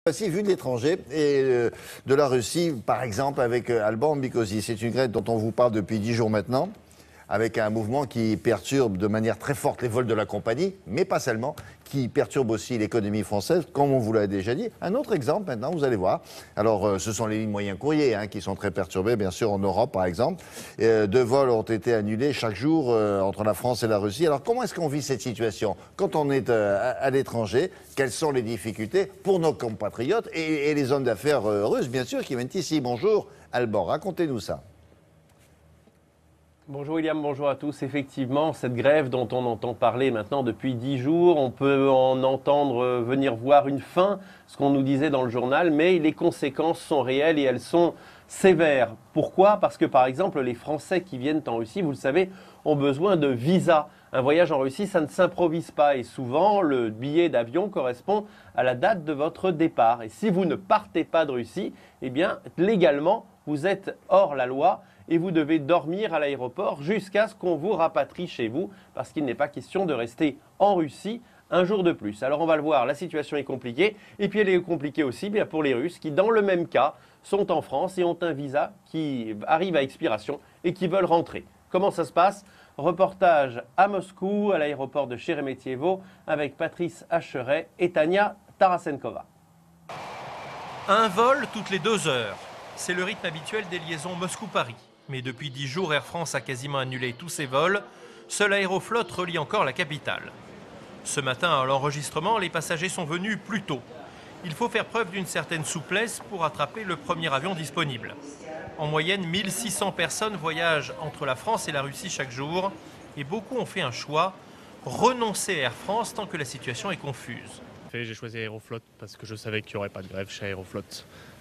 Voici vu de l'étranger et de la Russie, par exemple, avec Alban Bikosi. C'est une grève dont on vous parle depuis 10 jours maintenant, avec un mouvement qui perturbe de manière très forte les vols de la compagnie, mais pas seulement, qui perturbe aussi l'économie française, comme on vous l'a déjà dit. Un autre exemple maintenant, vous allez voir. Alors, ce sont les lignes moyens courriers qui sont très perturbées, bien sûr, en Europe, par exemple. 2 vols ont été annulés chaque jour entre la France et la Russie. Alors, comment est-ce qu'on vit cette situation quand on est à l'étranger? Quelles sont les difficultés pour nos compatriotes et les hommes d'affaires russes, bien sûr, qui viennent ici? Bonjour, Alban, racontez-nous ça. Bonjour William, bonjour à tous. Effectivement, cette grève dont on entend parler maintenant depuis 10 jours, on peut en entendre venir voir une fin, ce qu'on nous disait dans le journal, mais les conséquences sont réelles et elles sont sévères. Pourquoi? Parce que par exemple, les Français qui viennent en Russie, vous le savez, ont besoin de visa. Un voyage en Russie, ça ne s'improvise pas et souvent, le billet d'avion correspond à la date de votre départ. Et si vous ne partez pas de Russie, eh bien, légalement, vous êtes hors la loi et vous devez dormir à l'aéroport jusqu'à ce qu'on vous rapatrie chez vous parce qu'il n'est pas question de rester en Russie un jour de plus. Alors on va le voir, la situation est compliquée et puis elle est compliquée aussi bien pour les Russes qui, dans le même cas, sont en France et ont un visa qui arrive à expiration et qui veulent rentrer. Comment ça se passe? Reportage à Moscou, à l'aéroport de Sheremetyevo, avec Patrice Hacheret et Tania Tarasenkova. Un vol toutes les 2 heures. C'est le rythme habituel des liaisons Moscou-Paris. Mais depuis 10 jours, Air France a quasiment annulé tous ses vols. Seul Aeroflot relie encore la capitale. Ce matin, à l'enregistrement, les passagers sont venus plus tôt. Il faut faire preuve d'une certaine souplesse pour attraper le premier avion disponible. En moyenne, 1600 personnes voyagent entre la France et la Russie chaque jour. Et beaucoup ont fait un choix, renoncer à Air France tant que la situation est confuse. J'ai choisi Aeroflot parce que je savais qu'il n'y aurait pas de grève chez Aeroflot.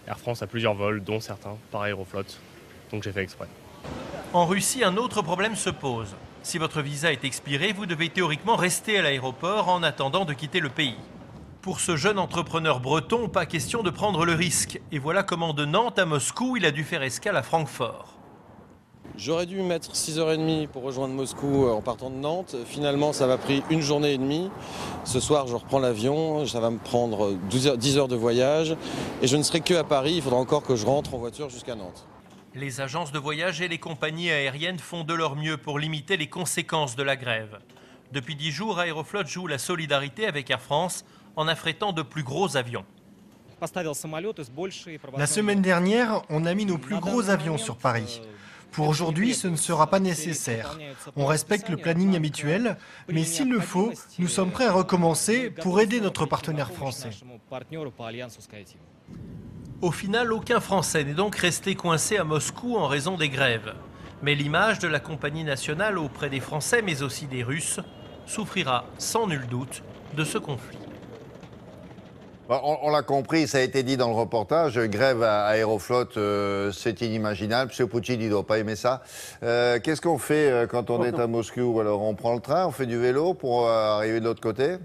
Air France a plusieurs vols, dont certains par Aeroflot. Donc j'ai fait exprès. En Russie, un autre problème se pose. Si votre visa est expiré, vous devez théoriquement rester à l'aéroport en attendant de quitter le pays. Pour ce jeune entrepreneur breton, pas question de prendre le risque. Et voilà comment de Nantes à Moscou, il a dû faire escale à Francfort. J'aurais dû mettre 6h30 pour rejoindre Moscou en partant de Nantes. Finalement, ça m'a pris 1 journée et demie. Ce soir, je reprends l'avion. Ça va me prendre 10 heures de voyage. Et je ne serai que à Paris. Il faudra encore que je rentre en voiture jusqu'à Nantes. Les agences de voyage et les compagnies aériennes font de leur mieux pour limiter les conséquences de la grève. Depuis 10 jours, Aeroflot joue la solidarité avec Air France en affrétant de plus gros avions. La semaine dernière, on a mis nos plus gros avions sur Paris. Pour aujourd'hui, ce ne sera pas nécessaire. On respecte le planning habituel, mais s'il le faut, nous sommes prêts à recommencer pour aider notre partenaire français. Au final, aucun Français n'est donc resté coincé à Moscou en raison des grèves. Mais l'image de la compagnie nationale auprès des Français, mais aussi des Russes, souffrira sans nul doute de ce conflit. On l'a compris, ça a été dit dans le reportage, grève à Aeroflot, c'est inimaginable. M. Poutine, il ne doit pas aimer ça. Qu'est-ce qu'on fait quand on est à Moscou? Alors, on prend le train, on fait du vélo pour arriver de l'autre côté?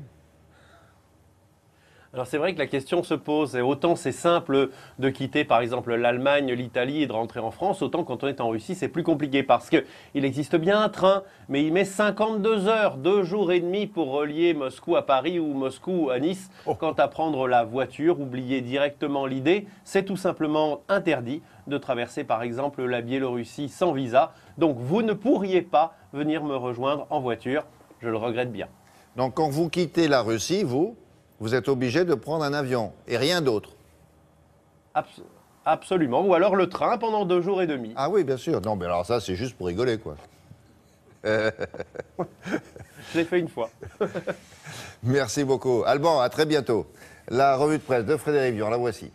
Alors c'est vrai que la question se pose, et autant c'est simple de quitter par exemple l'Allemagne, l'Italie et de rentrer en France, autant quand on est en Russie c'est plus compliqué parce qu'il existe bien un train, mais il met 52 heures, 2 jours et demi pour relier Moscou à Paris ou Moscou à Nice. Quant à prendre la voiture, oubliez directement l'idée, c'est tout simplement interdit de traverser par exemple la Biélorussie sans visa. Donc vous ne pourriez pas venir me rejoindre en voiture, je le regrette bien. Donc quand vous quittez la Russie, vous êtes obligé de prendre un avion et rien d'autre. Absolument, ou alors le train pendant 2 jours et demi. Ah oui, bien sûr. Non, mais alors ça, c'est juste pour rigoler, quoi. Je l'ai fait une fois. Merci beaucoup. Alban, à très bientôt. La revue de presse de Frédéric Vian, la voici.